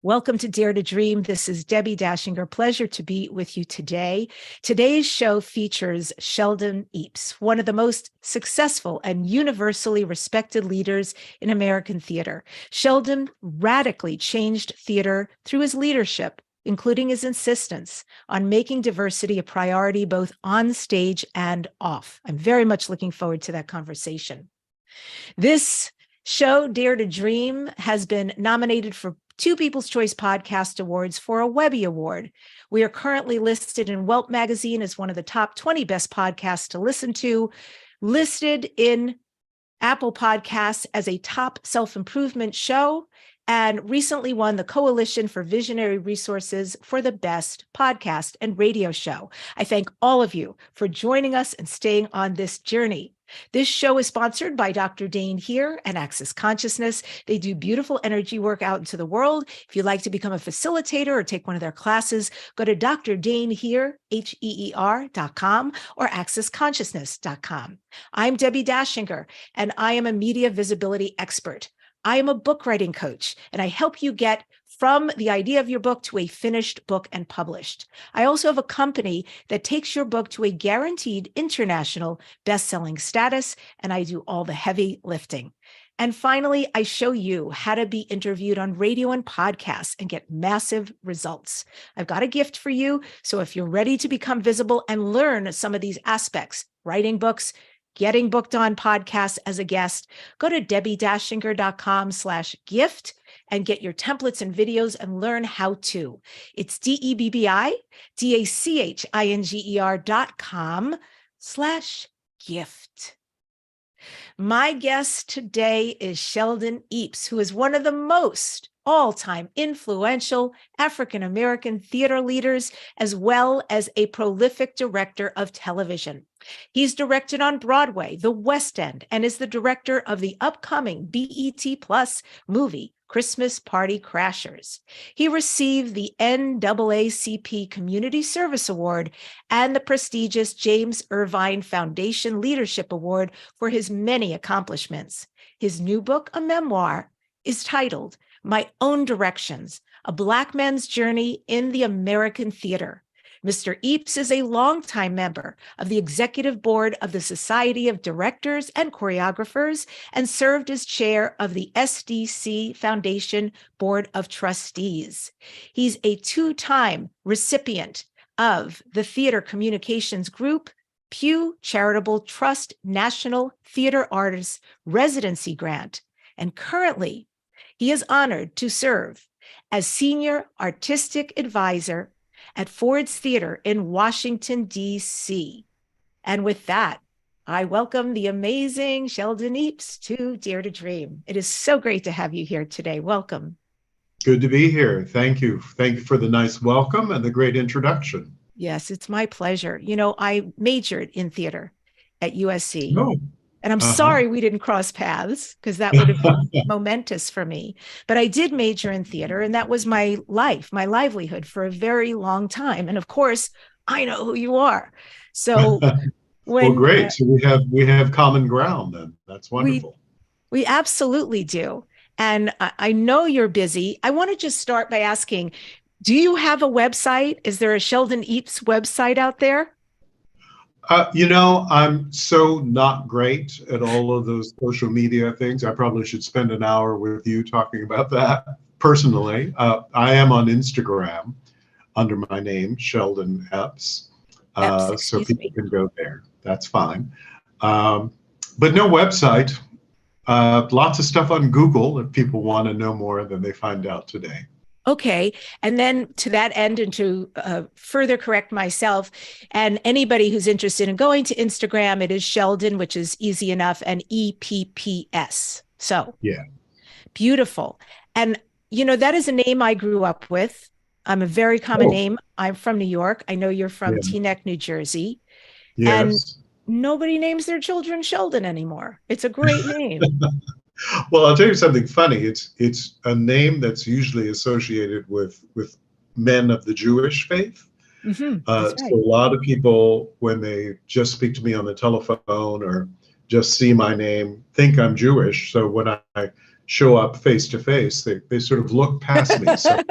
Welcome to Dare to Dream. This is Debbi Dachinger. Pleasure to be with you today. Today's show features Sheldon Eaps, one of the most successful and universally respected leaders in American theater. Sheldon radically changed theater through his leadership, including his insistence on making diversity a priority both on stage and off. I'm very much looking forward to that conversation. This show, Dare to Dream, has been nominated for 2 People's Choice Podcast Awards for a Webby Award. We are currently listed in Welt Magazine as one of the top 20 best podcasts to listen to, listed in Apple Podcasts as a top self-improvement show, and recently won the Coalition for Visionary Resources for the best podcast and radio show. I thank all of you for joining us and staying on this journey. This show is sponsored by Dr. Dane Here and Access Consciousness. They do beautiful energy work out into the world. If you'd like to become a facilitator or take one of their classes, go to drdanehere, HEER.com or accessconsciousness.com. I'm Debbi Dachinger, and I am a media visibility expert. I am a book writing coach, and I help you get from the idea of your book to a finished book and published. I also have a company that takes your book to a guaranteed international best-selling status, and I do all the heavy lifting. And finally, I show you how to be interviewed on radio and podcasts and get massive results. I've got a gift for you, so if you're ready to become visible and learn some of these aspects, writing books, getting booked on podcasts as a guest, go to debbidachinger.com/gift and get your templates and videos and learn how to. It's DEBBIDACHINGER.com/gift. My guest today is Sheldon Eaps, who is one of the most all-time influential African-American theater leaders, as well as a prolific director of television. He's directed on Broadway, the West End, and is the director of the upcoming BET Plus movie, Christmas Party Crashers. He received the NAACP Community Service Award and the prestigious James Irvine Foundation Leadership Award for his many accomplishments. His new book, a memoir, is titled My Own Directions, A Black Man's Journey in the American Theater. Mr. Eaps is a longtime member of the executive board of the Society of Directors and Choreographers and served as chair of the SDC Foundation Board of Trustees. He's a 2-time recipient of the Theater Communications Group Pew Charitable Trust National Theater Artists Residency Grant, and currently he is honored to serve as Senior Artistic Advisor at Ford's Theater in Washington, D.C. And with that, I welcome the amazing Sheldon Eaps to Dare to Dream. It is so great to have you here today. Welcome. Good to be here. Thank you. Thank you for the nice welcome and the great introduction. Yes, it's my pleasure. You know, I majored in theater at USC. Oh. And I'm sorry we didn't cross paths, because that would have been momentous for me. But I did major in theater, and that was my life, my livelihood for a very long time. And of course, I know who you are. So well, great. So we have common ground then. That's wonderful. We absolutely do. And I know you're busy. I want to just start by asking, do you have a website? Is there a Sheldon Eaps website out there? I'm so not great at all of those social media things. I probably should spend an hour with you talking about that personally. I am on Instagram under my name, Sheldon Eaps. So people can go there. That's fine. But no website. Lots of stuff on Google if people want to know more than they find out today. Okay. And then to that end, and to further correct myself, and anybody who's interested in going to Instagram, it is Sheldon, which is easy enough, and EPPS. So yeah, beautiful. And, that is a name I grew up with. I'm a very common name. I'm from New York. I know you're from Teaneck, New Jersey. Yes. And nobody names their children Sheldon anymore. It's a great name. Well, I'll tell you something funny. It's a name that's usually associated with men of the Jewish faith. Mm-hmm. Right. So a lot of people, when they just speak to me on the telephone or just see my name, think I'm Jewish. So when I show up face to face. They sort of look past me, so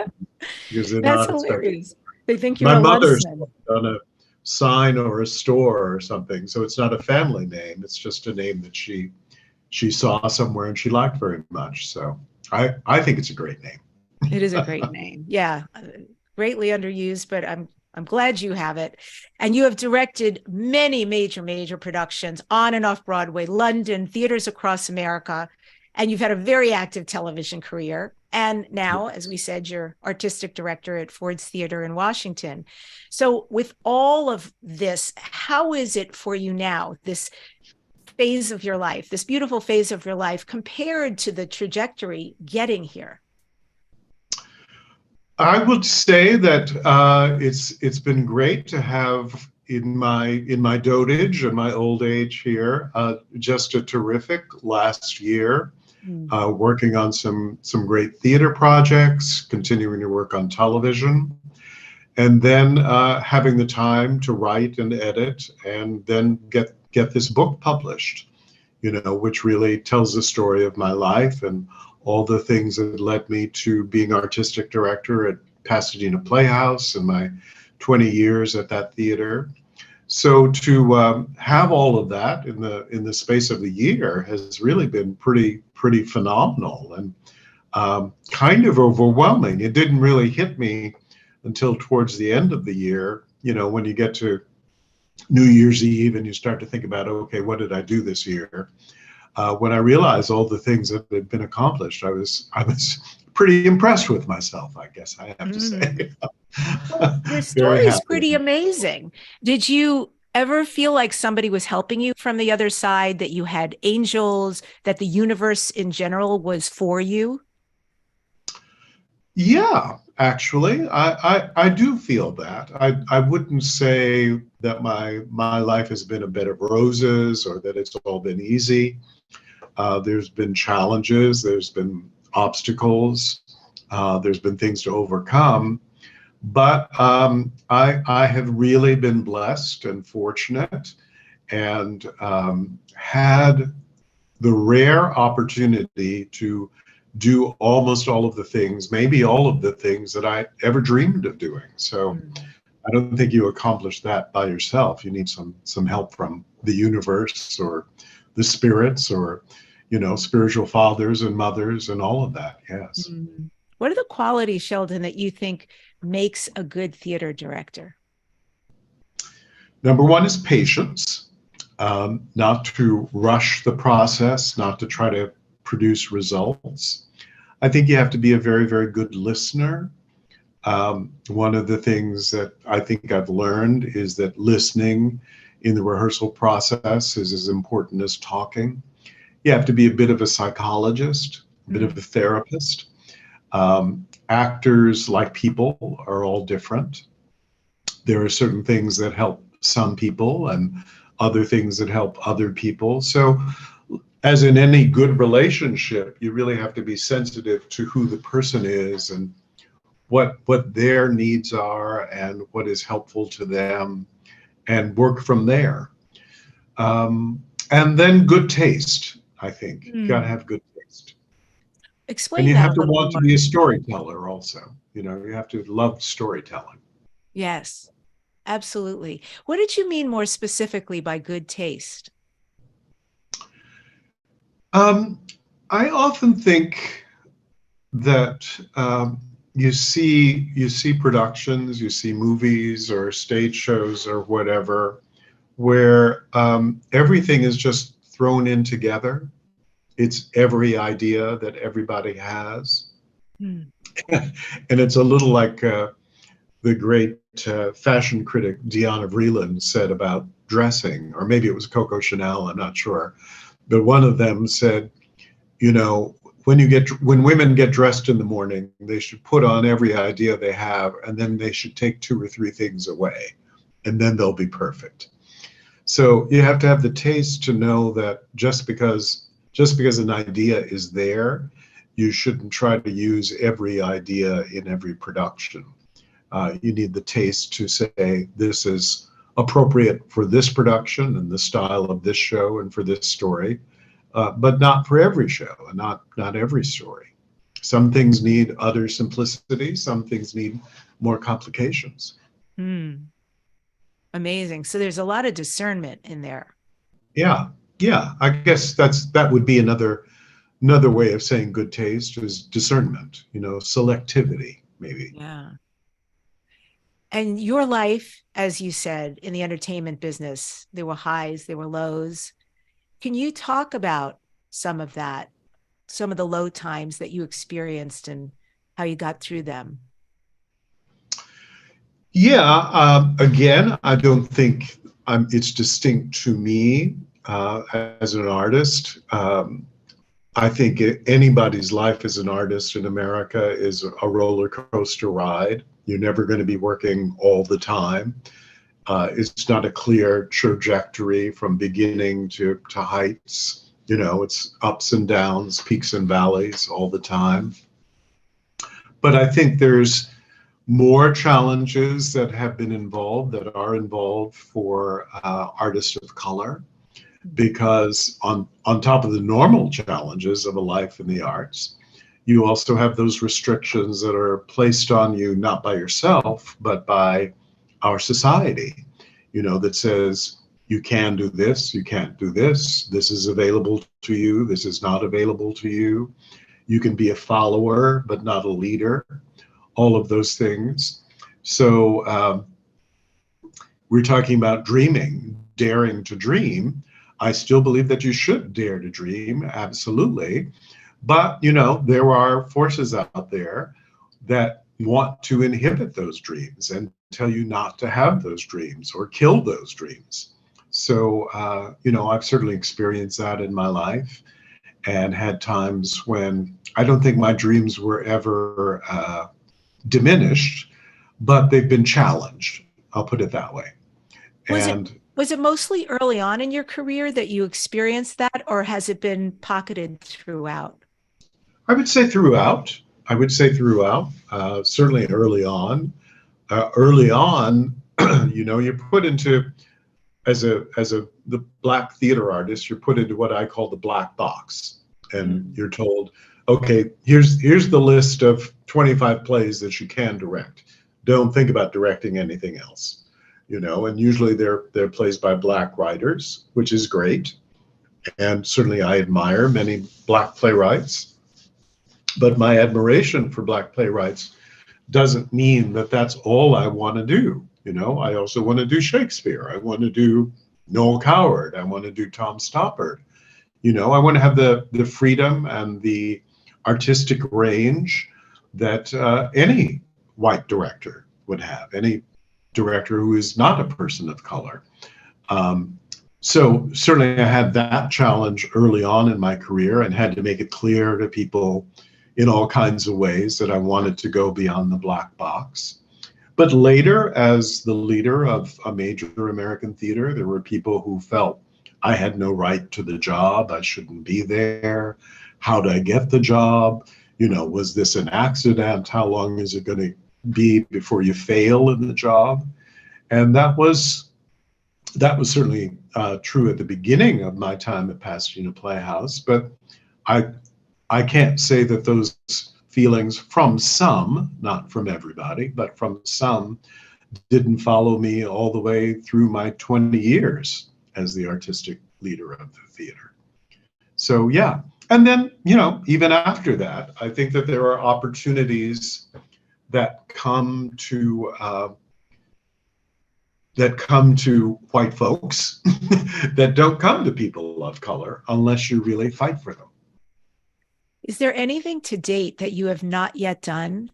because they're That's not expecting. hilarious. They think you're My a mother's lunchman. on a sign or a store or something, so it's not a family name. It's just a name that she saw somewhere and she liked very much. So I think it's a great name. It is a great name. Yeah, greatly underused, but I'm glad you have it. And you have directed many major productions on and off Broadway, London, theaters across America, and you've had a very active television career. And now, as we said, you're artistic director at Ford's Theater in Washington. So with all of this, how is it for you now, this phase of your life, this beautiful phase of your life, compared to the trajectory getting here? I would say that it's been great to have in my dotage and my old age here just a terrific last year, working on some great theater projects, continuing to work on television, and then having the time to write and edit, and then get this book published, which really tells the story of my life and all the things that led me to being artistic director at Pasadena Playhouse and my 20 years at that theater. So to have all of that in the space of a year has really been pretty phenomenal and kind of overwhelming. It didn't really hit me until towards the end of the year, when you get to New Year's Eve and you start to think about, okay, what did I do this year? When I realized all the things that had been accomplished, I was pretty impressed with myself, I guess I have to say. Well, your story is pretty amazing. Did you ever feel like somebody was helping you from the other side, that you had angels, that the universe in general was for you? Yeah, actually, I do feel that. I wouldn't say that my life has been a bed of roses or that it's all been easy. There's been challenges, there's been obstacles, there's been things to overcome. But I have really been blessed and fortunate and had the rare opportunity to do almost all of the things, maybe all of the things that I ever dreamed of doing. So I don't think you accomplish that by yourself. You need some help from the universe or the spirits or, spiritual fathers and mothers and all of that. Yes. What are the qualities, Sheldon, that you think makes a good theater director? Number one is patience, not to rush the process, not to try to produce results. I think you have to be a very, very good listener. One of the things that I think I've learned is that listening in the rehearsal process is as important as talking. You have to be a bit of a psychologist, a bit of a therapist. Actors, like people, are all different. There are certain things that help some people and other things that help other people. So as in any good relationship, you really have to be sensitive to who the person is and what their needs are and what is helpful to them and work from there. And then good taste, I think. You got to have good taste. Explain and you that have a to little want more. to be a storyteller also. You have to love storytelling. Yes, absolutely. What did you mean more specifically by good taste? I often think that you see productions, you see movies or stage shows or whatever, where everything is just thrown in together. It's every idea that everybody has. And it's a little like the great fashion critic Diana Vreeland said about dressing, or maybe it was Coco Chanel, I'm not sure. But one of them said, when women get dressed in the morning, they should put on every idea they have, and then they should take 2 or 3 things away, and then they'll be perfect. So you have to have the taste to know that just because an idea is there, you shouldn't try to use every idea in every production. You need the taste to say, this is appropriate for this production and the style of this show and for this story. but not for every show and not every story. Some things need utter simplicity. Some things need more complications. Hmm. Amazing. So there's a lot of discernment in there. Yeah, yeah. I guess that would be another way of saying good taste is discernment. Selectivity maybe. Yeah. And your life, as you said, in the entertainment business, there were highs, there were lows. Can you talk about some of that, some of the low times that you experienced and how you got through them? Yeah. Again, I don't think it's distinct to me as an artist. I think anybody's life as an artist in America is a roller coaster ride. You're never going to be working all the time. It's not a clear trajectory from beginning to heights. It's ups and downs, peaks and valleys all the time. But I think there's more challenges that are involved for artists of color, because on top of the normal challenges of a life in the arts, you also have those restrictions that are placed on you not by yourself but by our society, that says you can do this, you can't do this, this is available to you, this is not available to you, you can be a follower but not a leader, all of those things. So we're talking about dreaming, daring to dream. I still believe that you should dare to dream, absolutely. But, there are forces out there that want to inhibit those dreams and tell you not to have those dreams or kill those dreams. So, I've certainly experienced that in my life and had times when I don't think my dreams were ever diminished, but they've been challenged. I'll put it that way. Was it mostly early on in your career that you experienced that, or has it been pocketed throughout? I would say throughout. Certainly early on. You're put into, as the Black theater artist, you're put into what I call the black box, and you're told, okay, here's the list of 25 plays that you can direct. Don't think about directing anything else. And usually they're plays by Black writers, which is great, and certainly I admire many Black playwrights. But my admiration for Black playwrights doesn't mean that that's all I want to do. I also want to do Shakespeare. I want to do Noel Coward. I want to do Tom Stoppard. I want to have the freedom and the artistic range that any white director would have, any director who is not a person of color. So certainly I had that challenge early on in my career and had to make it clear to people in all kinds of ways that I wanted to go beyond the black box. But later, as the leader of a major American theater, there were people who felt I had no right to the job, I shouldn't be there. How did I get the job? Was this an accident? How long is it going to be before you fail in the job? And that was certainly true at the beginning of my time at Pasadena Playhouse, but I can't say that those feelings from some, not from everybody, but from some, didn't follow me all the way through my 20 years as the artistic leader of the theater. So yeah, and then, even after that, I think that there are opportunities that come to white folks that don't come to people of color unless you really fight for them. Is there anything to date that you have not yet done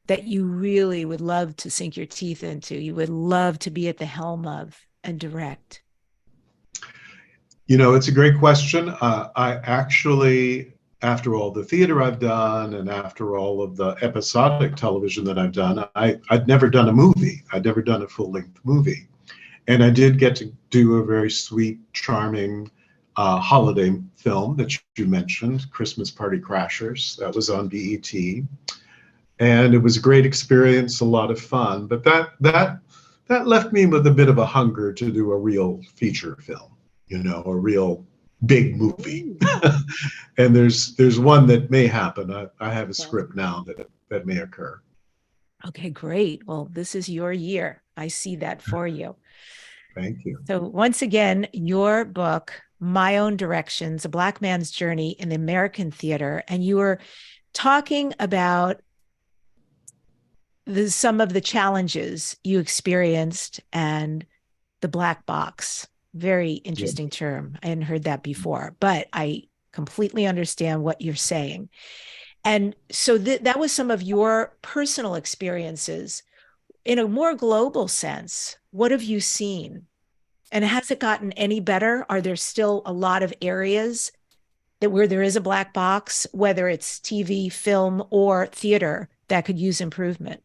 that you really would love to sink your teeth into, you would love to be at the helm of and direct? It's a great question. I actually, after all the theater I've done and after all of the episodic television that I've done, I'd never done a movie. I'd never done a full-length movie. And I did get to do a very sweet, charming holiday film that you mentioned, Christmas Party Crashers. That was on BET. And it was a great experience, a lot of fun. But that left me with a bit of a hunger to do a real feature film, a real big movie. Ooh, And there's one that may happen. I have a okay. script now that may occur. Okay, great. Well, this is your year. I see that for you. Thank you. So, once again, your book, My Own Directions, A Black Man's Journey in the American Theater, and you were talking about some of the challenges you experienced and the black box. Very Yeah. interesting term. I hadn't heard that before, but I completely understand what you're saying. And so that was some of your personal experiences. In a more global sense, what have you seen? And has it gotten any better? Are there still a lot of areas that where there is a black box, whether it's TV, film, or theater, that could use improvement?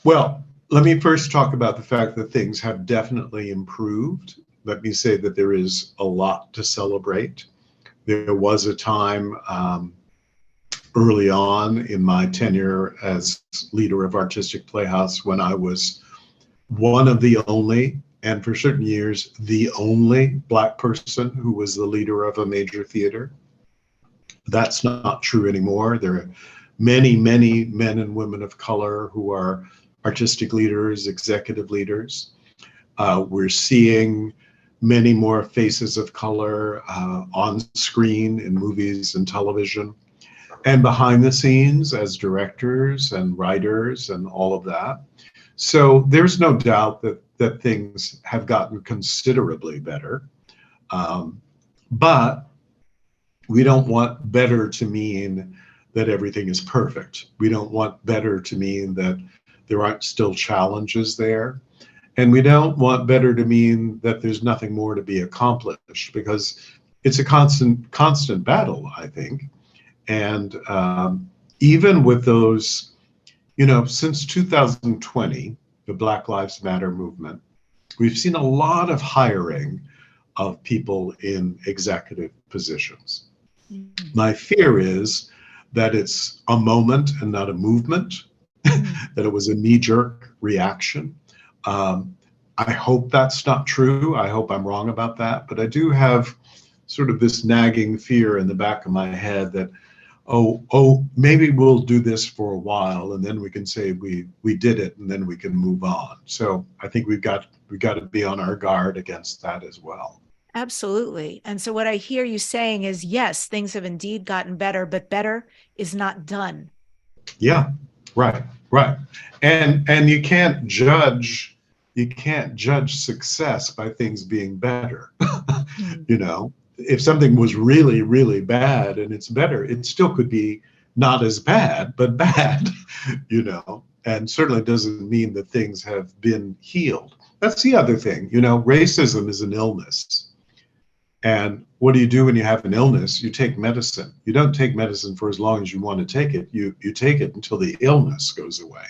Well, let me first talk about the fact that things have definitely improved. Let me say that there is a lot to celebrate. There was a time early on in my tenure as leader of Artistic Playhouse when I was one of the only, and for certain years, the only Black person who was the leader of a major theater. That's not true anymore. There are many, many men and women of color who are artistic leaders, executive leaders. We're seeing many more faces of color on screen in movies and television, and behind the scenes as directors and writers and all of that. So there's no doubt that things have gotten considerably better. But we don't want better to mean that everything is perfect. We don't want better to mean that there aren't still challenges there. And we don't want better to mean that there's nothing more to be accomplished, because it's a constant battle, I think. And even with those, since 2020, the Black Lives Matter movement, we've seen a lot of hiring of people in executive positions. Mm-hmm. My fear is that it's a moment and not a movement, that it was a knee-jerk reaction. I hope that's not true. I hope I'm wrong about that. But I do have sort of this nagging fear in the back of my head that, maybe we'll do this for a while and then we can say we did it and then we can move on. So I think we've got to be on our guard against that as well. Absolutely. And so what I hear you saying is, yes, things have indeed gotten better, but better is not done. Yeah, right, right. And you can't judge success by things being better. Mm. If something was really, really bad and it's better, it still could be not as bad, but bad, and certainly doesn't mean that things have been healed. That's the other thing. Racism is an illness. And what do you do when you have an illness? You take medicine. You don't take medicine for as long as you want to take it. You take it until the illness goes away.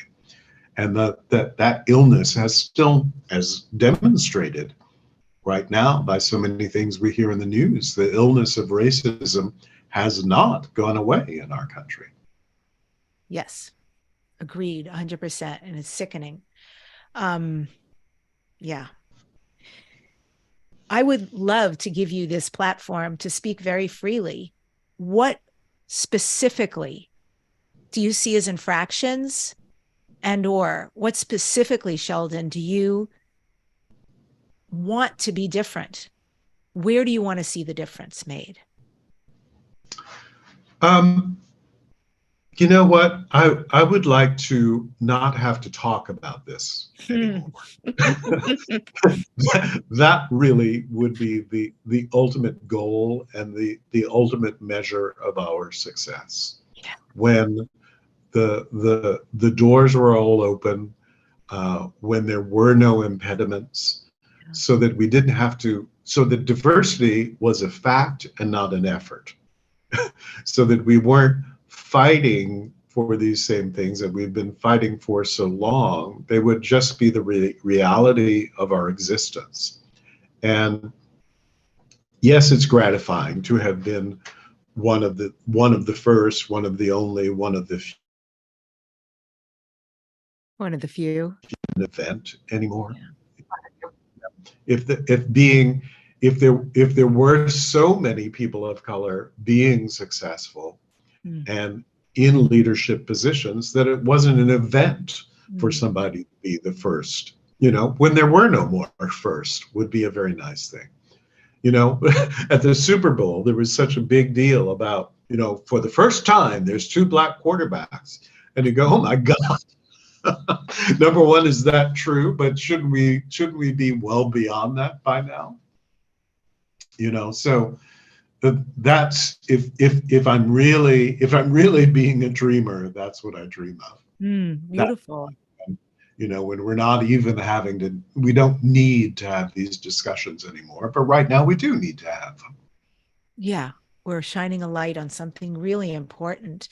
And that illness has still, as demonstrated right now by so many things we hear in the news, the illness of racism has not gone away in our country. Yes, agreed, 100%. And it's sickening. Yeah. I would love to give you this platform to speak very freely. What specifically do you see as infractions, and or what specifically, Sheldon, do you want to be different? Where do you want to see the difference made? Um, you know what? I would like to not have to talk about this anymore. That really would be the ultimate goal and the ultimate measure of our success. Yeah. When the doors were all open, when there were no impediments, so that we didn't have to, so that diversity was a fact and not an effort, so that we weren't fighting for these same things that we've been fighting for so long. They would just be the reality of our existence. And yes, it's gratifying to have been one of the first, one of the only, one of the few One of the few. event anymore. Yeah. If if there were so many people of color being successful Mm. and in leadership positions, that it wasn't an event for Mm. somebody to be the first. When there were no more first would be a very nice thing. At the Super Bowl, there was such a big deal about, for the first time, there's two black quarterbacks. And you go, oh my God. Number one, is that true? But shouldn't we be well beyond that by now? So that's if I'm really being a dreamer, that's what I dream of. That Beautiful. when we're not even we don't need to have these discussions anymore, but right now we do need to have them. Yeah, we're shining a light on something really important.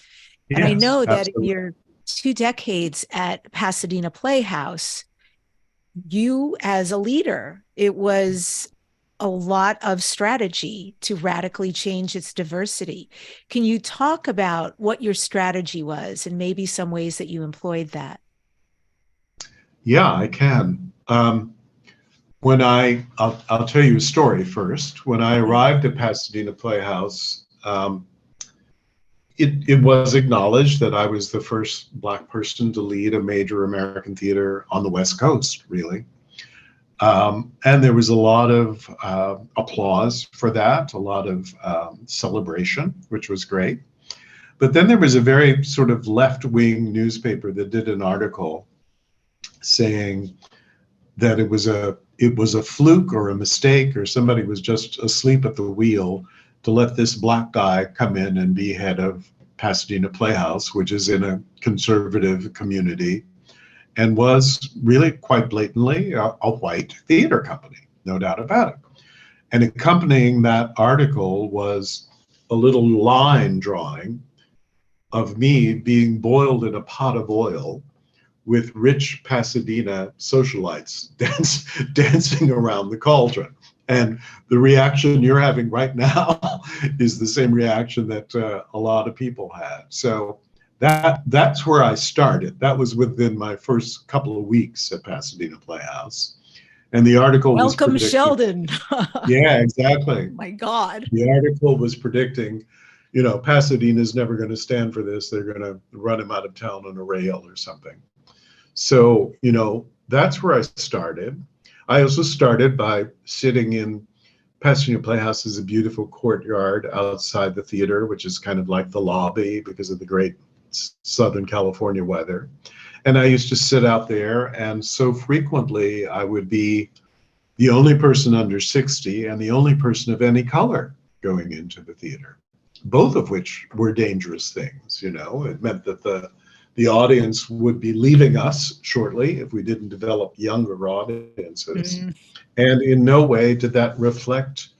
And I Yes, know that in absolutely. your 2 decades at Pasadena Playhouse, you as a leader, it was a lot of strategy to radically change its diversity. Can you talk about what your strategy was and maybe some ways that you employed that? Yeah, I can. I'll tell you a story first. When I arrived at Pasadena Playhouse, it was acknowledged that I was the first Black person to lead a major American theater on the West Coast, really. And there was a lot of applause for that, a lot of celebration, which was great. But then there was a very sort of left-wing newspaper that did an article saying that it was a fluke or a mistake, or somebody was just asleep at the wheel to let this Black guy come in and be head of Pasadena Playhouse, which is in a conservative community, and was really quite blatantly a white theater company, no doubt about it. And accompanying that article was a little line drawing of me being boiled in a pot of oil with rich Pasadena socialites dancing around the cauldron. And the reaction you're having right now is the same reaction that a lot of people had. So that's where I started. That was within my first couple of weeks at Pasadena Playhouse. And the article was Welcome, predicting, Sheldon. yeah, Oh exactly. my God. The article was predicting, Pasadena's never going to stand for this. They're going to run him out of town on a rail or something. So, that's where I started. I also started by sitting in Pasadena Playhouse is a beautiful courtyard outside the theater, which is kind of like the lobby because of the great Southern California weather. And I used to sit out there, and so frequently I would be the only person under 60 and the only person of any color going into the theater, both of which were dangerous things. It meant that the audience would be leaving us shortly if we didn't develop younger audiences. Mm. And in no way did that reflect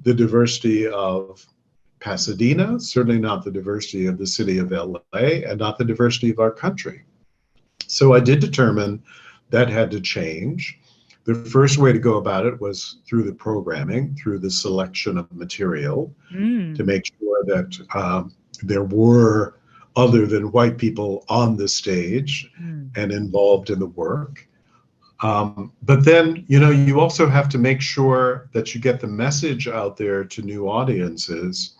the diversity of Pasadena, certainly not the diversity of the city of LA, and not the diversity of our country. So I did determine that had to change. The first way to go about it was through the programming, through the selection of material, to Mm. make sure that there were other than white people on the stage Mm. and involved in the work. But then, you also have to make sure that you get the message out there to new audiences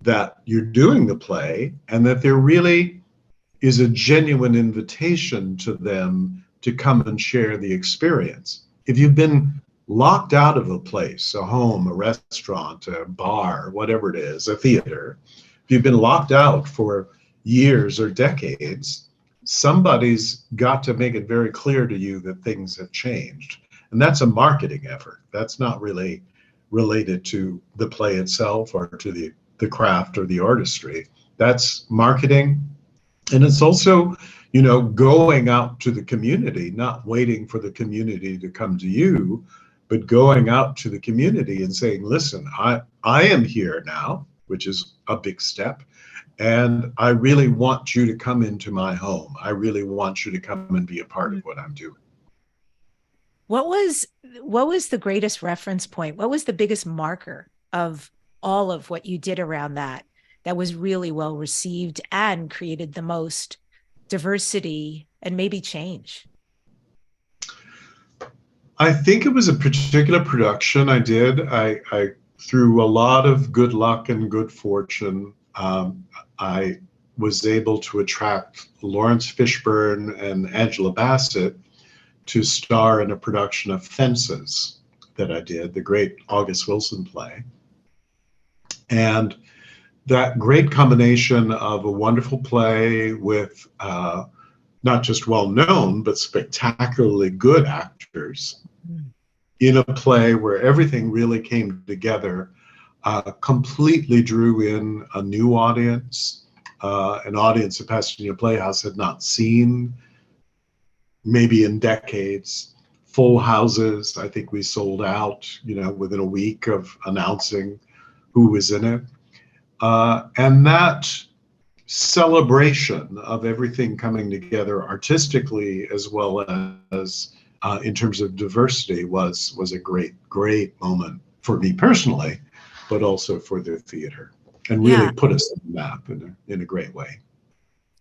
that you're doing the play and that there really is a genuine invitation to them to come and share the experience. If you've been locked out of a place, a home, a restaurant, a bar, whatever it is, a theater, if you've been locked out for years or decades, somebody's got to make it very clear to you that things have changed. And that's a marketing effort. That's not really related to the play itself or to the craft or the artistry. That's marketing. And it's also, going out to the community, not waiting for the community to come to you, but going out to the community and saying, listen, I am here now, which is a big step. And I really want you to come into my home. I really want you to come and be a part of what I'm doing. What was what was the greatest reference point? What was the biggest marker of all of what you did around that was really well received and created the most diversity and maybe change? I think it was a particular production I did. I through a lot of good luck and good fortune, I was able to attract Lawrence Fishburne and Angela Bassett to star in a production of Fences that I did, the great August Wilson play. And that great combination of a wonderful play with not just well-known, but spectacularly good actors in a play where everything really came together, completely drew in a new audience, an audience that Pasadena Playhouse had not seen maybe in decades. Full houses. I think we sold out, within a week of announcing who was in it. And that celebration of everything coming together artistically as well as in terms of diversity was a great moment for me personally, but also for the theater, and really put us on the map in a great way.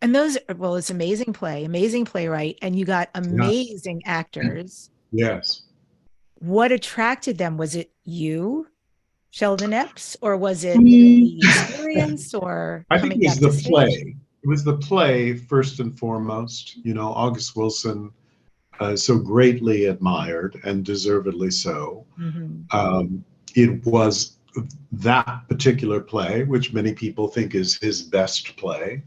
And it's amazing play, amazing playwright, and you got amazing actors. Yes. What attracted them? Was it you, Sheldon Epps, or was it the experience, or I think it was the play. It was the play first and foremost. August Wilson, so greatly admired and deservedly so. It was that particular play, which many people think is his best play.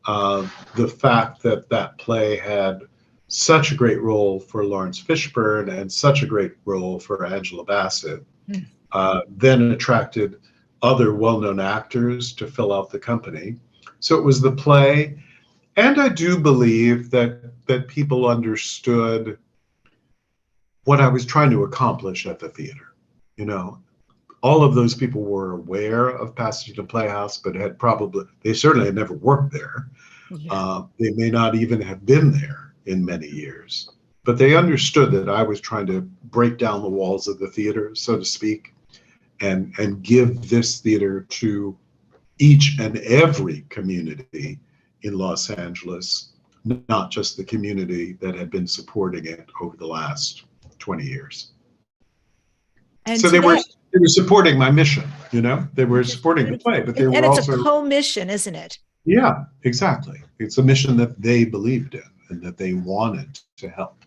The fact that that play had such a great role for Lawrence Fishburne and such a great role for Angela Bassett, then attracted other well-known actors to fill out the company. So it was the play, and I do believe that people understood what I was trying to accomplish at the theater. All of those people were aware of Pasadena Playhouse, but they certainly had never worked there. They may not even have been there in many years, but they understood that I was trying to break down the walls of the theater, so to speak, and give this theater to each and every community in Los Angeles, not just the community that had been supporting it over the last 20 years. And so they were supporting my mission, they were supporting the play, but they were also— it's a co-mission, isn't it? Yeah, exactly. It's a mission that they believed in and that they wanted to help.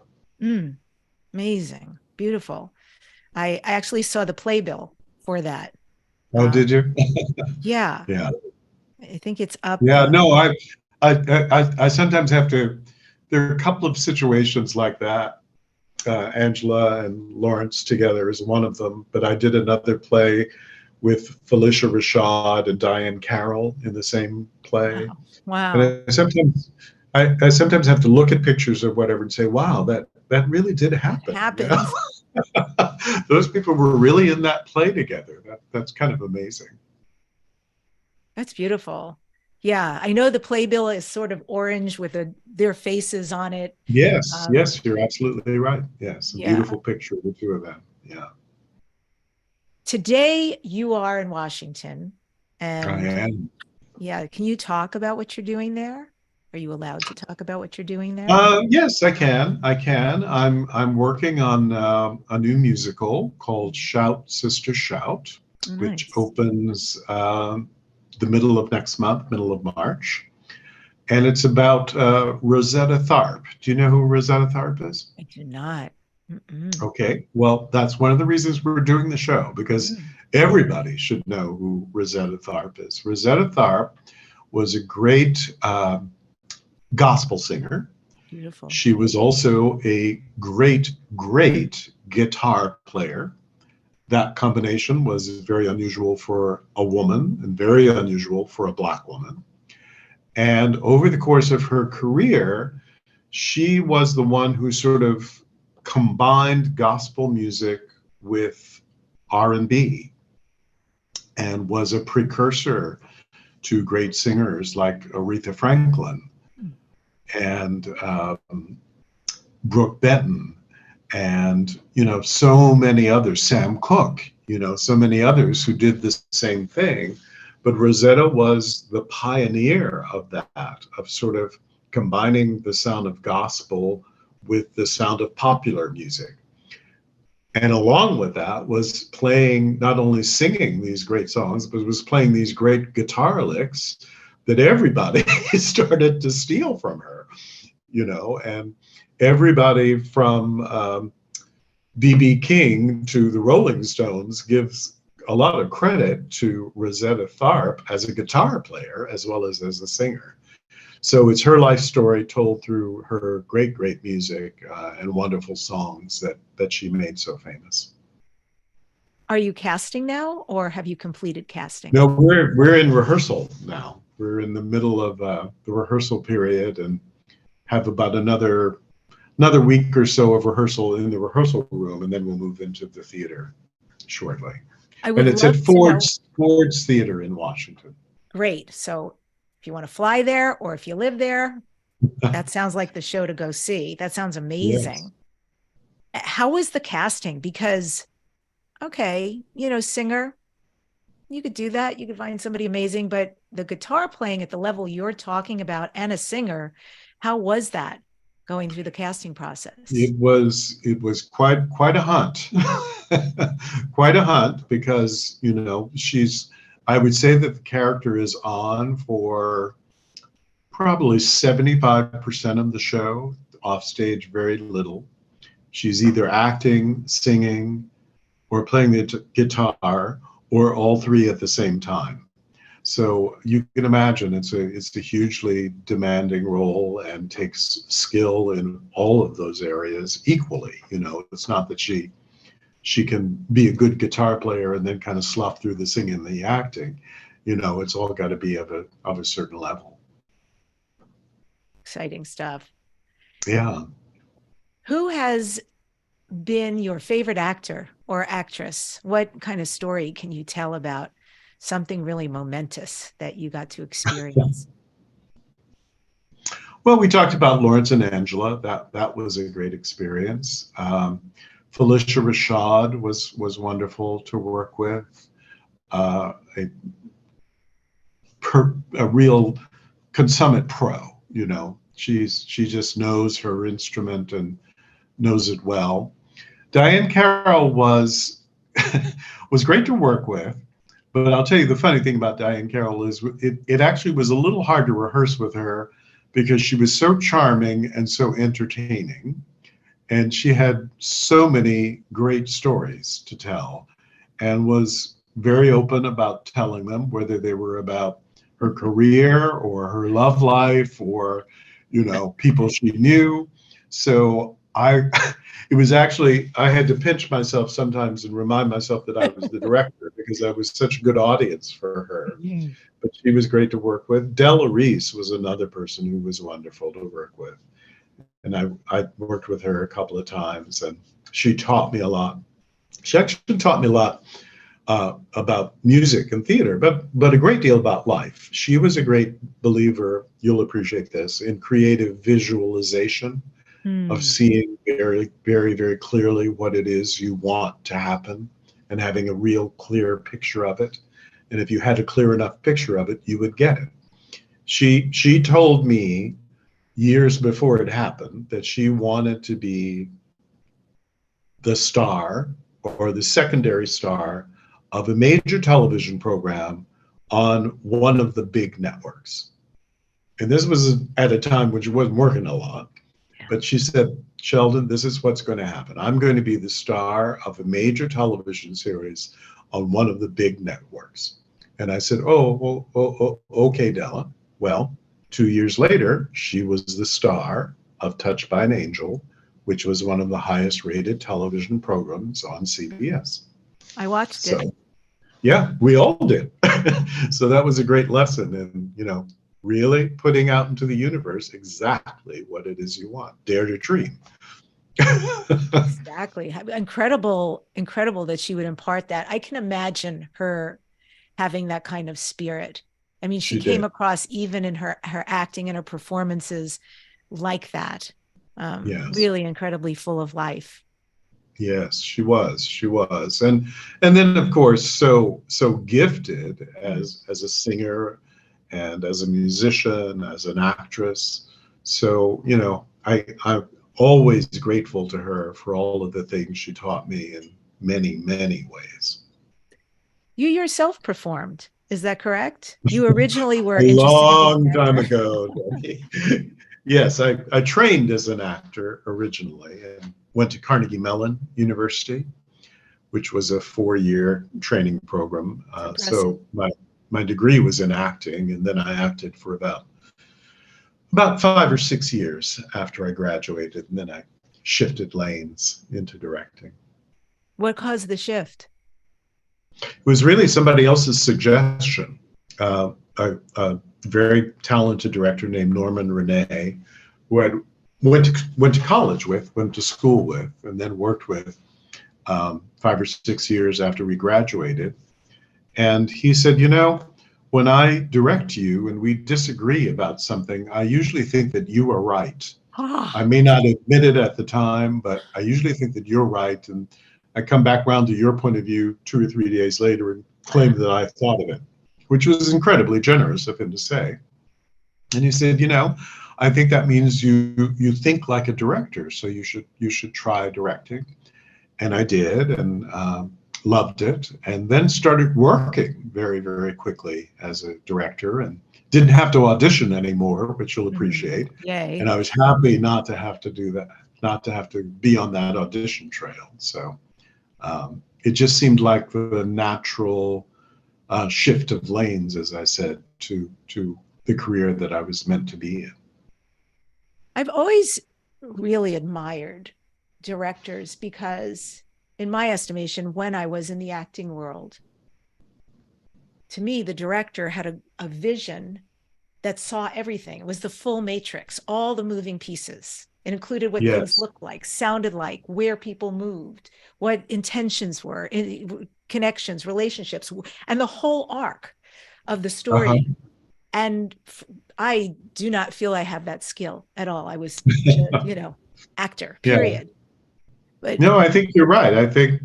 Amazing. Beautiful. I actually saw the playbill for that. Oh, did you? Yeah. Yeah. I think it's up. Yeah, no, I sometimes have to— there are a couple of situations like that. Angela and Lawrence together is one of them, but I did another play with Felicia Rashad and Diane Carroll in the same play. Wow. And I sometimes have to look at pictures or whatever and say, wow, that really did happen. Those people were really in that play together. That's kind of amazing. That's beautiful. Yeah, I know the playbill is sort of orange with their faces on it. Yes, yes, you're absolutely right. Yes, a beautiful picture of the two of them. Yeah. Today you are in Washington, and I am. Yeah, can you talk about what you're doing there? Are you allowed to talk about what you're doing there? Yes, I can. I'm working on a new musical called Shout, Sister, Shout, which opens the middle of next month, middle of March. And it's about Rosetta Tharpe. Do you know who Rosetta Tharpe is? I do not. Okay, well, that's one of the reasons we're doing the show, because everybody should know who Rosetta Tharpe is. Rosetta Tharpe was a great gospel singer. Beautiful. She was also a great guitar player. That combination was very unusual for a woman and very unusual for a Black woman. And over the course of her career, she was the one who sort of combined gospel music with R&B and was a precursor to great singers like Aretha Franklin and Brooke Benton and, so many others, Sam Cooke, so many others who did the same thing. But Rosetta was the pioneer of that, of sort of combining the sound of gospel with the sound of popular music. And along with that was playing, not only singing these great songs, but was playing these great guitar licks that everybody started to steal from her, and everybody from B.B. King to the Rolling Stones gives a lot of credit to Rosetta Tharpe as a guitar player as well as a singer. So it's her life story told through her great, great music and wonderful songs that she made so famous. Are you casting now, or have you completed casting? No, we're in rehearsal now. We're in the middle of the rehearsal period and have about another week or so of rehearsal in the rehearsal room, and then we'll move into the theater shortly. I And would it's at love to know. Ford's Theater in Washington. Great. So if you want to fly there or if you live there, that sounds like the show to go see. That sounds amazing. Yes. How was the casting? Because, okay, singer, you could do that. You could find somebody amazing, but the guitar playing at the level you're talking about and a singer, how was that going through the casting process? It was quite a hunt. Quite a hunt, because I would say that the character is on for probably 75% of the show, off stage very little. She's either acting, singing, or playing the guitar, or all three at the same time. So you can imagine it's a hugely demanding role and takes skill in all of those areas equally. It's not that she can be a good guitar player and then kind of slough through the singing and the acting. It's all got to be of a certain level. Exciting stuff. Yeah. Who has been your favorite actor or actress? What kind of story can you tell about something really momentous that you got to experience? Well, we talked about Lawrence and Angela. That was a great experience. Felicia Rashad was wonderful to work with. A real consummate pro. She just knows her instrument and knows it well. Diane Carroll was great to work with, but I'll tell you the funny thing about Diane Carroll is it actually was a little hard to rehearse with her because she was so charming and so entertaining, and she had so many great stories to tell, and was very open about telling them, whether they were about her career or her love life or people she knew. So it was actually, I had to pinch myself sometimes and remind myself that I was the director because I was such a good audience for her. Mm-hmm. But she was great to work with. Della Reese was another person who was wonderful to work with. And I worked with her a couple of times, and she taught me a lot. She actually taught me a lot about music and theater, but a great deal about life. She was a great believer, you'll appreciate this, in creative visualization. Of seeing very, very, very clearly what it is you want to happen and having a real clear picture of it. And if you had a clear enough picture of it, you would get it. She told me years before it happened that she wanted to be the star or the secondary star of a major television program on one of the big networks. And this was at a time when she wasn't working a lot. But she said, Sheldon, this is what's going to happen. I'm going to be the star of a major television series on one of the big networks. And I said, okay, Della. Well, 2 years later, she was the star of Touched by an Angel, which was one of the highest rated television programs on CBS. I watched it. Yeah, we all did. So that was a great lesson. And, really putting out into the universe exactly what it is you want. Dare to dream. Exactly. Incredible that she would impart that. I can imagine her having that kind of spirit. I mean, she came across, even in her acting and her performances, like that. Yes. Really incredibly full of life. Yes, she was. And then, of course, so gifted as a singer and as a musician, as an actress. So, I always grateful to her for all of the things she taught me in many, many ways. You yourself performed. Is that correct? You originally were A interested in being long an time actor. ago, Debbie. Yes, I trained as an actor originally and went to Carnegie Mellon University, which was a 4-year training program. It's impressive. So my degree was in acting, and then I acted for about 5 or 6 years after I graduated, and then I shifted lanes into directing. What caused the shift? It was really somebody else's suggestion. A very talented director named Norman Renee, who I went to college with, went to school with, and then worked with 5 or 6 years after we graduated. And he said, when I direct you and we disagree about something, I usually think that you are right. I may not admit it at the time, but I usually think that you're right. And I come back around to your point of view 2 or 3 days later and claim that I thought of it, which was incredibly generous of him to say. And he said, I think that means you think like a director, so you should try directing. And I did, and loved it, and then started working very, very quickly as a director, and didn't have to audition anymore, which you'll appreciate. Yay. And I was happy not to have to do that, not to have to be on that audition trail. So it just seemed like the natural shift of lanes, as I said, to the career that I was meant to be in. I've always really admired directors because, in my estimation, when I was in the acting world, to me, the director had a vision that saw everything. It was the full matrix, all the moving pieces. It included what things looked like, sounded like, where people moved, what intentions were, connections, relationships, and the whole arc of the story. And I do not feel I have that skill at all. I was, actor, period. Yeah. But No, I think you're right. I think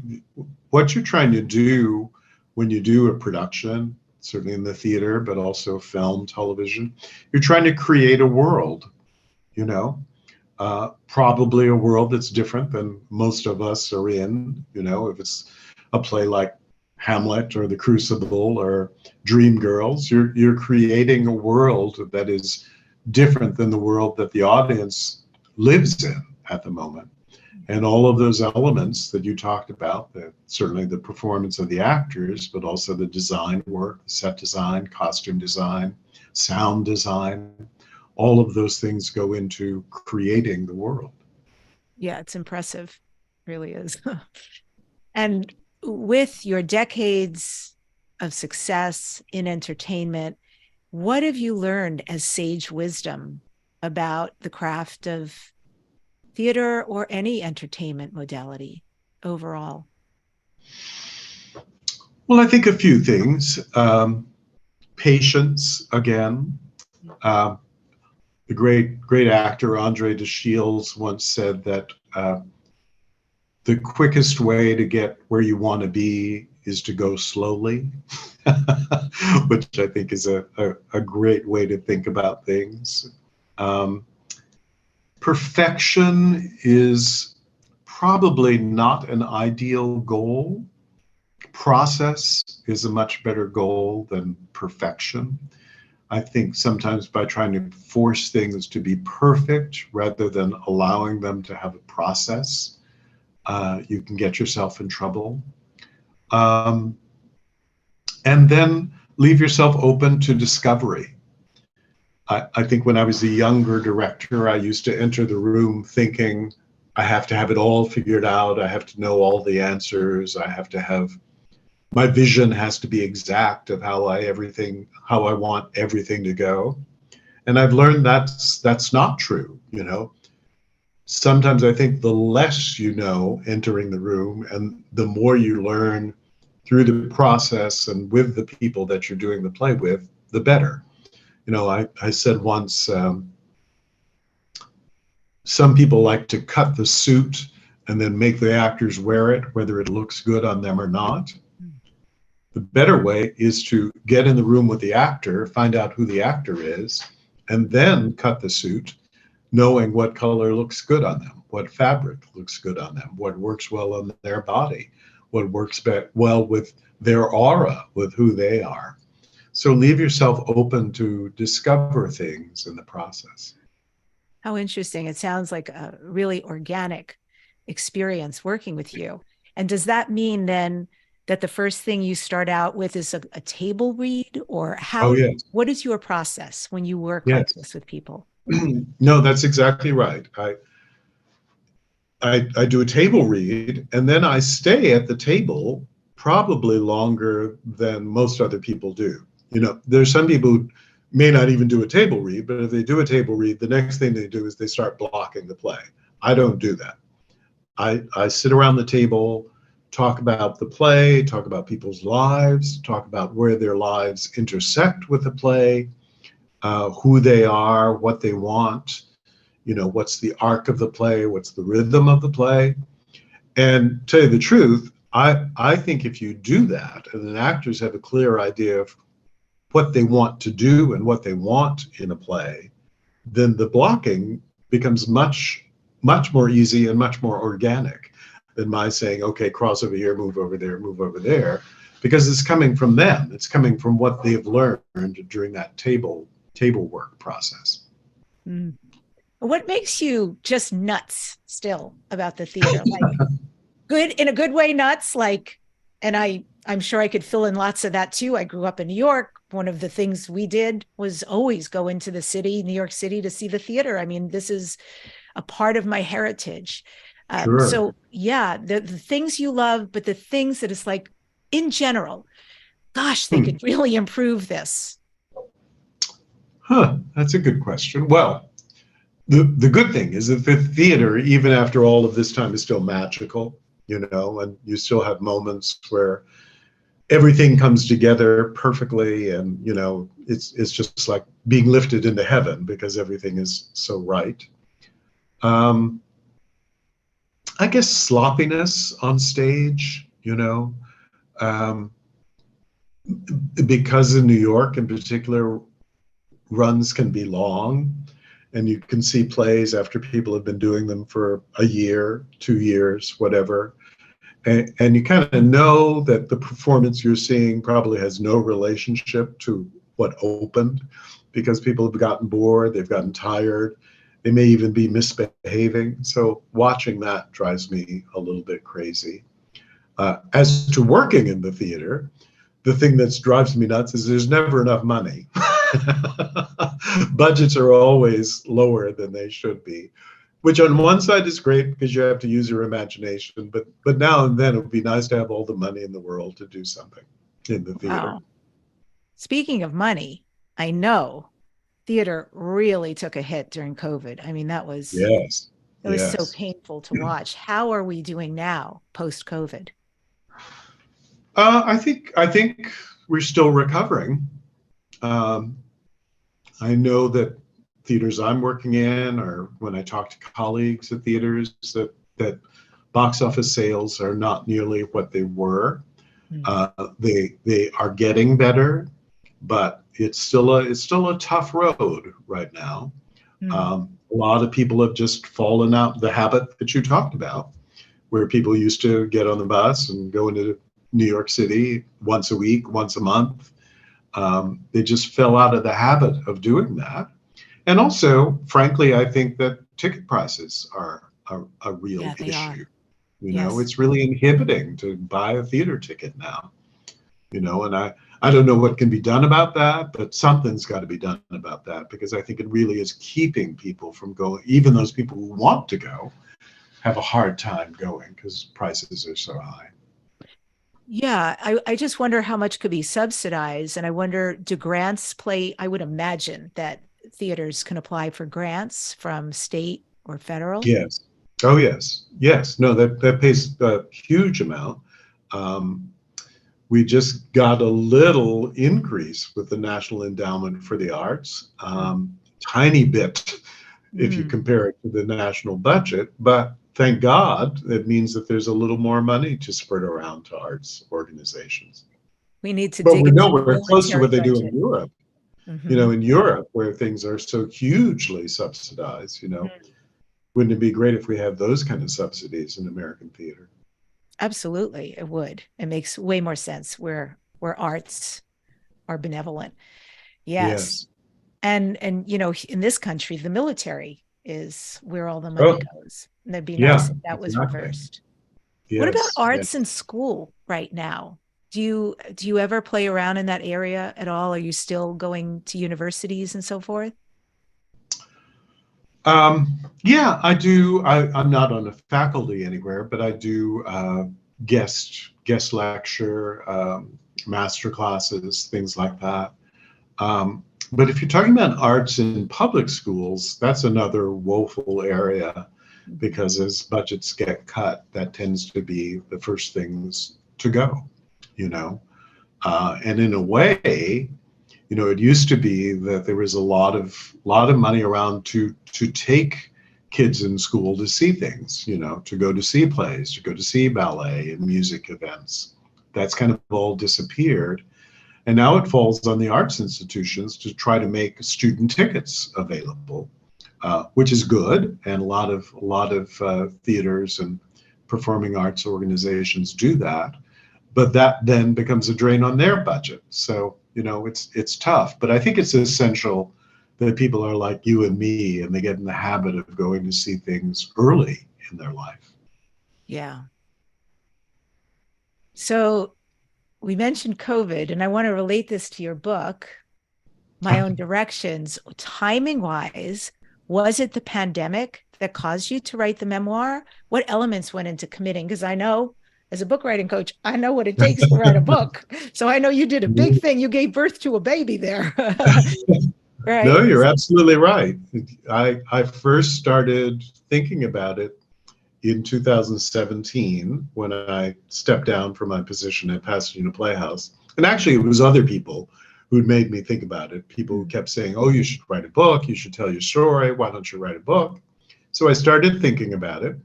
what you're trying to do when you do a production, certainly in the theater, but also film, television, you're trying to create a world, probably a world that's different than most of us are in, if it's a play like Hamlet or The Crucible or Dreamgirls, you're creating a world that is different than the world that the audience lives in at the moment. And all of those elements that you talked about, certainly the performance of the actors, but also the design work, set design, costume design, sound design, all of those things go into creating the world. Yeah, it's impressive. It really is. And with your decades of success in entertainment, what have you learned as sage wisdom about the craft of theater or any entertainment modality overall? Well, I think a few things. Patience, again. The great actor Andre Deschilles once said that the quickest way to get where you want to be is to go slowly, which I think is a great way to think about things. Perfection is probably not an ideal goal. Process is a much better goal than perfection. I think sometimes by trying to force things to be perfect rather than allowing them to have a process, you can get yourself in trouble. And then leave yourself open to discovery. I think when I was a younger director, I used to enter the room thinking, I have to have it all figured out. I have to know all the answers. My vision has to be exact of how I want everything to go. And I've learned that's not true, Sometimes I think the less you know entering the room and the more you learn through the process and with the people that you're doing the play with, the better. I said once, some people like to cut the suit and then make the actors wear it, whether it looks good on them or not. The better way is to get in the room with the actor, find out who the actor is, and then cut the suit, knowing what color looks good on them, what fabric looks good on them, what works well on their body, what works well with their aura, with who they are. So leave yourself open to discover things in the process. How interesting. It sounds like a really organic experience working with you. And does that mean then that the first thing you start out with is a table read, or Oh, yes. what is your process when you work like Yes. this with people? No, that's exactly right. I do a table read, and then I stay at the table probably longer than most other people do. You know, there's some people who may not even do a table read, but if they do a table read, the next thing they do is they start blocking the play. I don't do that. I sit around the table, talk about the play, talk about people's lives, talk about where their lives intersect with the play, who they are, what they want, you know, what's the arc of the play, what's the rhythm of the play. And to tell you the truth, I think if you do that, and then actors have a clear idea of what they want to do and what they want in a play, then the blocking becomes much, much more easy and much more organic than my saying, okay, cross over here, move over there, because it's coming from them. It's coming from what they've learned during that table work process. Mm. What makes you just nuts still about the theater? Like good, in a good way, nuts, like, and I'm sure I could fill in lots of that too. I grew up in New York. One of the things we did was always go into the city, New York City, to see the theater. I mean, this is a part of my heritage. Sure. So yeah, the things you love, but the things that it's like in general, gosh, they could really improve this. That's a good question. Well, the good thing is that the theater, even after all of this time, is still magical, you know, and you still have moments where everything comes together perfectly, and you know, it's just like being lifted into heaven because everything is so right. I guess sloppiness on stage, you know, because in New York in particular, runs can be long, and you can see plays after people have been doing them for a year, 2 years, whatever. And you kind of know that the performance you're seeing probably has no relationship to what opened, because people have gotten bored, they've gotten tired, they may even be misbehaving. So watching that drives me a little bit crazy. As to working in the theater, the thing that drives me nuts is there's never enough money. Budgets are always lower than they should be, which on one side is great because you have to use your imagination, but now and then it would be nice to have all the money in the world to do something in the theater. Wow. Speaking of money, I know theater really took a hit during COVID. I mean, Yes, it was so yes. painful to watch. How are we doing now post COVID? I think we're still recovering. Um, I know that theaters I'm working in, or when I talk to colleagues at theaters, that box office sales are not nearly what they were. They are getting better, but it's still a tough road right now. A lot of people have just fallen out the habit that you talked about, where people used to get on the bus and go into New York City once a week, once a month. They just fell out of the habit of doing that. And also, frankly, I think that ticket prices are a real issue. You know, it's really inhibiting to buy a theater ticket now. You know, and I don't know what can be done about that, but something's got to be done about that, because I think it really is keeping people from going. Even those people who want to go have a hard time going because prices are so high. Yeah, I just wonder how much could be subsidized. And I wonder, do grants play? I would imagine that theaters can apply for grants from state or federal. Yes. Oh, yes. Yes. No, that pays a huge amount. We just got a little increase with the National Endowment for the Arts, tiny bit if you compare it to the national budget, but thank God, it means that there's a little more money to spread around to arts organizations. We need to But dig we into know the we're close to military what they do in budget. Europe. In Europe, where things are so hugely subsidized, wouldn't it be great if we had those kind of subsidies in American theater? Absolutely, it would. It makes way more sense where arts are benevolent. Yes. Yes. And in this country, the military is where all the money Oh, goes. And it'd be nice yeah, if that was exactly. reversed. What about Yes. Yeah. arts in school right now? Do you ever play around in that area at all? Are you still going to universities and so forth? Yeah, I do. I'm not on a faculty anywhere, but I do guest lecture, master classes, things like that. But if you're talking about arts in public schools, that's another woeful area because as budgets get cut, that tends to be the first things to go, you know. And in a way, it used to be that there was a lot of money around to take kids in school to see things, to go to see plays, to go to see ballet and music events. That's kind of all disappeared. And now it falls on the arts institutions to try to make student tickets available, which is good. And a lot of theaters and performing arts organizations do that. But that then becomes a drain on their budget. So, it's tough. But I think it's essential that people are like you and me and they get in the habit of going to see things early in their life. Yeah. So we mentioned COVID, and I want to relate this to your book, My Own Directions. Timing wise, was it the pandemic that caused you to write the memoir? What elements went into committing? Because I know, as a book writing coach, I know what it takes to write a book. So I know you did a big thing. You gave birth to a baby there. No, Right. you're absolutely right. I first started thinking about it in 2017 when I stepped down from my position at Pasadena Playhouse. And actually, it was other people who'd made me think about it. People who kept saying, oh, you should write a book. You should tell your story. Why don't you write a book? So I started thinking about it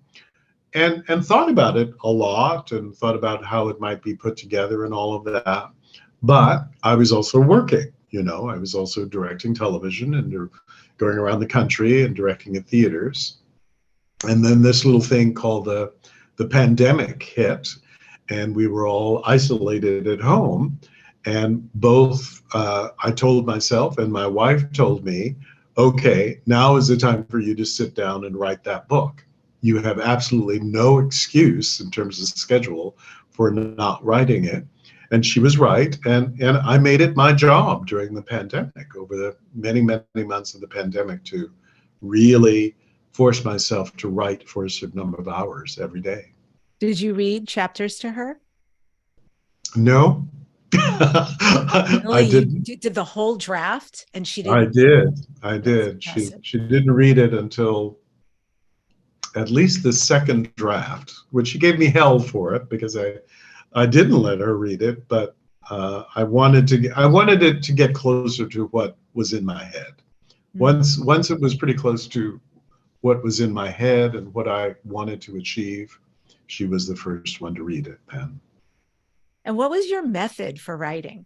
and thought about it a lot and thought about how it might be put together and all of that. But I was also working. I was also directing television and going around the country and directing at theaters. And then this little thing called the pandemic hit, and we were all isolated at home. And both I told myself and my wife told me, okay, now is the time for you to sit down and write that book. You have absolutely no excuse in terms of schedule for not writing it. And she was right. And I made it my job during the pandemic, over the many, many months of the pandemic, to really force myself to write for a certain number of hours every day. Did you read chapters to her? No, I Really? You didn't. did the whole draft and she I didn't? did. I That's did. She impressive. she didn't read it until at least the second draft, which she gave me hell for it because I didn't let her read it, but I wanted it to get closer to what was in my head. Once it was pretty close to what was in my head and what I wanted to achieve, she was the first one to read it then. And what was your method for writing?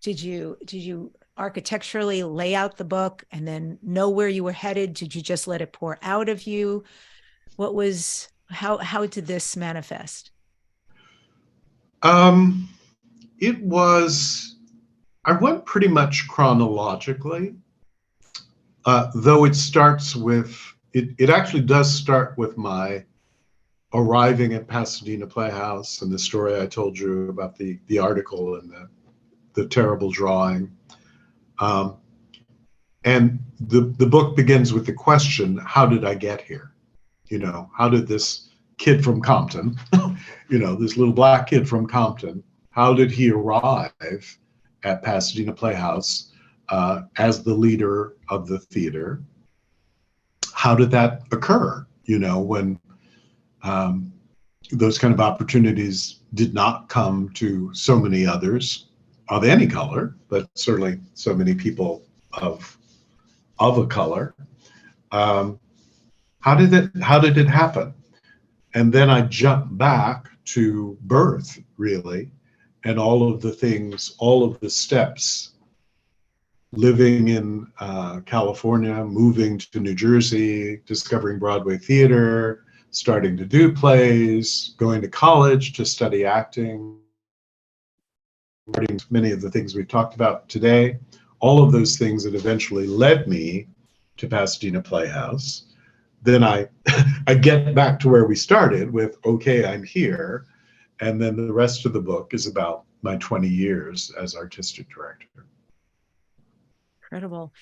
Did you architecturally lay out the book and then know where you were headed? Did you just let it pour out of you? How did this manifest? Um, it was, I went pretty much chronologically, though it actually does start with my arriving at Pasadena Playhouse and the story I told you about the article and the terrible drawing. And the book begins with the question, how did I get here? How did this kid from Compton, this little black kid from Compton, how did he arrive at Pasadena Playhouse as the leader of the theater? How did that occur? When those kind of opportunities did not come to so many others of any color, but certainly so many people of a color. How did it happen? And then I jumped back to birth, really, and all of the things, all of the steps living in California, moving to New Jersey, discovering Broadway theater, starting to do plays, going to college to study acting, many of the things we've talked about today, all of those things that eventually led me to Pasadena Playhouse. Then I get back to where we started with, okay, I'm here. And then the rest of the book is about my 20 years as artistic director. Incredible.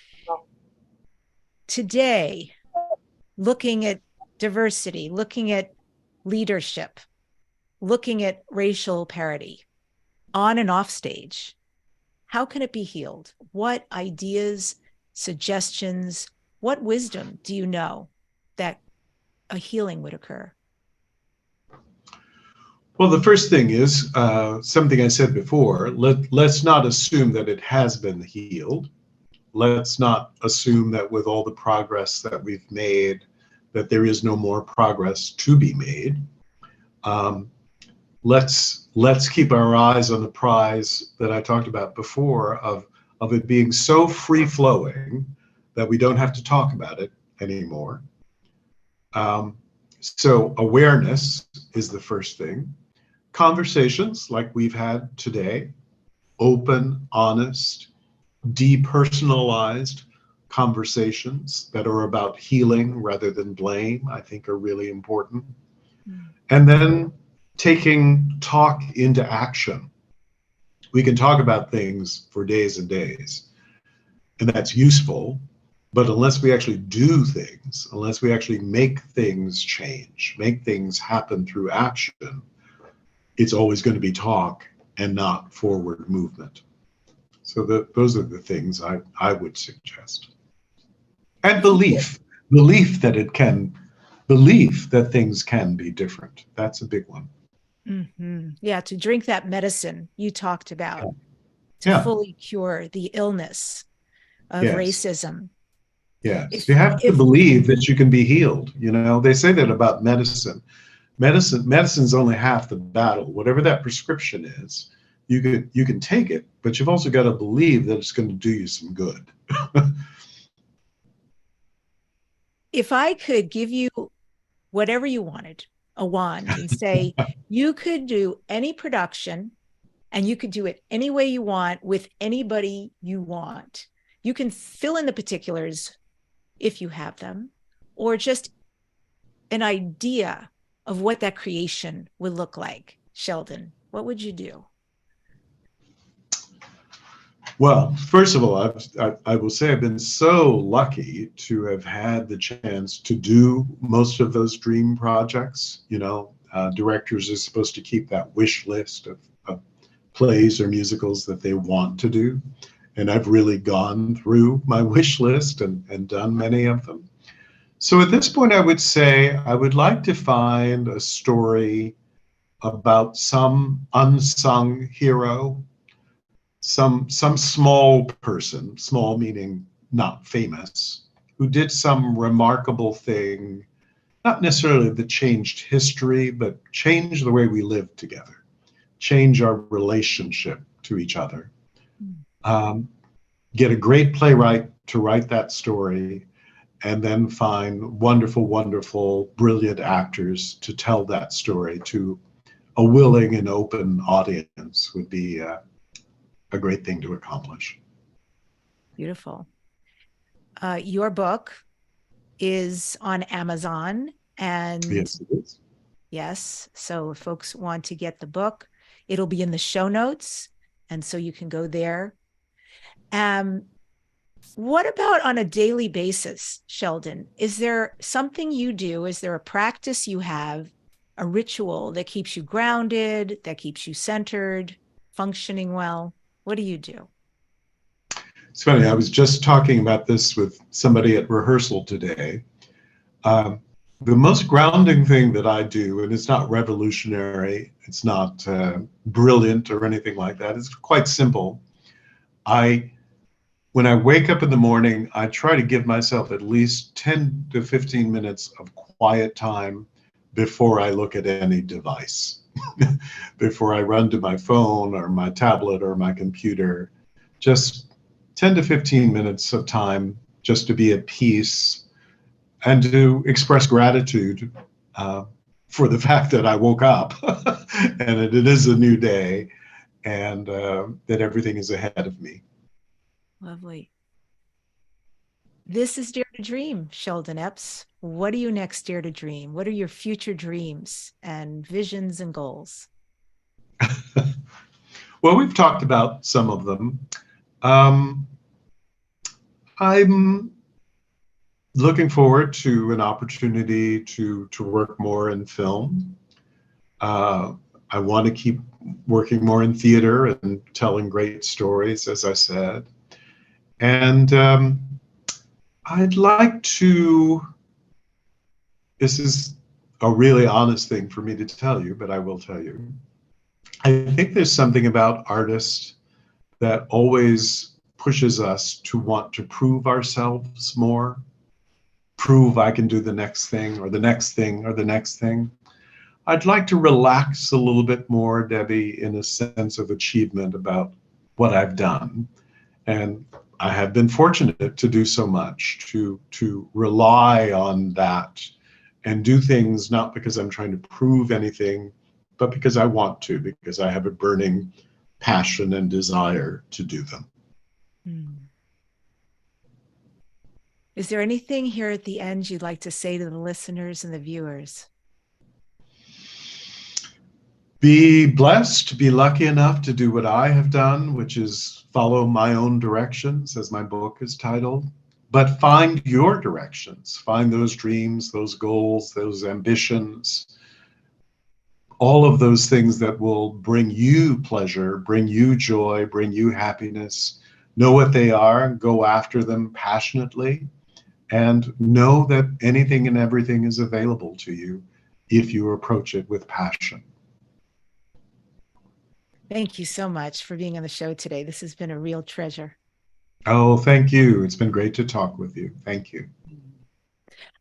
Today, looking at diversity, looking at leadership, looking at racial parity on and off stage, how can it be healed? What ideas, suggestions, what wisdom do you know that a healing would occur? Well, the first thing is something I said before. Let's not assume that it has been healed. Let's not assume that with all the progress that we've made, that there is no more progress to be made. Let's keep our eyes on the prize that I talked about before of it being so free flowing that we don't have to talk about it anymore. So awareness is the first thing. Conversations like we've had today, open, honest, depersonalized conversations that are about healing rather than blame, I think are really important. And then taking talk into action. We can talk about things for days and days, and that's useful, but unless we actually do things, unless we actually make things change, make things happen through action, it's always going to be talk and not forward movement. So those are the things I would suggest. And belief that things can be different. That's a big one. Mm-hmm. Yeah, to drink that medicine you talked about to Yeah. fully cure the illness of Yes. racism. Yes, you have to believe that you can be healed. You know, they say that about medicine. Medicine's only half the battle. Whatever that prescription is, you can take it, but you've also got to believe that it's going to do you some good. If I could give you whatever you wanted, a wand, and say you could do any production and you could do it any way you want with anybody you want, you can fill in the particulars if you have them, or just an idea of what that creation would look like. Sheldon, what would you do? Well, first of all, I will say I've been so lucky to have had the chance to do most of those dream projects. You know, directors are supposed to keep that wish list of plays or musicals that they want to do. And I've really gone through my wish list and done many of them. So at this point, I would say I would like to find a story about some unsung hero, some small person, small meaning not famous, who did some remarkable thing, not necessarily that changed history, but changed the way we live together, change our relationship to each other. Get a great playwright to write that story, and then find wonderful, wonderful, brilliant actors to tell that story to a willing and open audience would be a great thing to accomplish. Beautiful. Your book is on Amazon, and yes, it is. Yes, so if folks want to get the book, it'll be in the show notes, and so you can go there. What about on a daily basis, Sheldon? Is there something you do? Is there a practice you have, a ritual that keeps you grounded, that keeps you centered, functioning well? What do you do? It's funny, I was just talking about this with somebody at rehearsal today. The most grounding thing that I do, and it's not revolutionary, it's not brilliant or anything like that, it's quite simple. When I wake up in the morning, I try to give myself at least 10 to 15 minutes of quiet time before I look at any device, before I run to my phone or my tablet or my computer. Just 10 to 15 minutes of time just to be at peace and to express gratitude for the fact that I woke up and that it is a new day and that everything is ahead of me. Lovely. This is Dare to Dream, Sheldon Epps. What do you next dare to dream? What are your future dreams and visions and goals? Well, we've talked about some of them. I'm looking forward to an opportunity to work more in film. I want to keep working more in theater and telling great stories, as I said. And I'd like to, this is a really honest thing for me to tell you, but I will tell you. I think there's something about artists that always pushes us to want to prove ourselves more, prove I can do the next thing or the next thing or the next thing. I'd like to relax a little bit more, Debbie, in a sense of achievement about what I've done. And I have been fortunate to do so much, to rely on that and do things not because I'm trying to prove anything, but because I want to, because I have a burning passion and desire to do them. Is there anything here at the end you'd like to say to the listeners and the viewers? Be blessed, be lucky enough to do what I have done, which is follow my own directions, as my book is titled, but find your directions, find those dreams, those goals, those ambitions, all of those things that will bring you pleasure, bring you joy, bring you happiness. Know what they are, go after them passionately, and know that anything and everything is available to you if you approach it with passion. Thank you so much for being on the show today. This has been a real treasure. Oh, thank you. It's been great to talk with you. Thank you.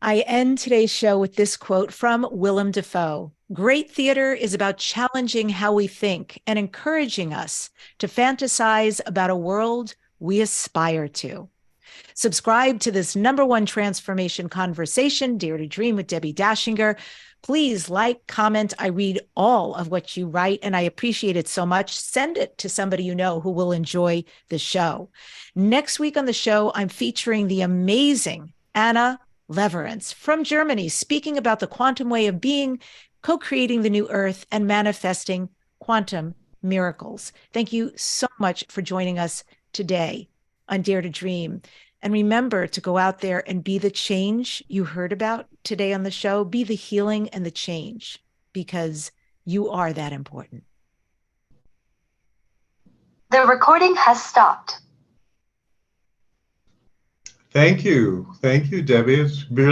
I end today's show with this quote from Willem Dafoe. Great theater is about challenging how we think and encouraging us to fantasize about a world we aspire to. Subscribe to this #1 transformation conversation, Dare to Dream with Debbi Dachinger. Please like, comment. I read all of what you write, and I appreciate it so much. Send it to somebody you know who will enjoy the show. Next week on the show, I'm featuring the amazing Anna Leverance from Germany, speaking about the quantum way of being, co-creating the new earth, and manifesting quantum miracles. Thank you so much for joining us today on Dare to Dream. And remember to go out there and be the change you heard about today on the show. Be the healing and the change, because you are that important. The recording has stopped. Thank you. Thank you, Debbie. It's really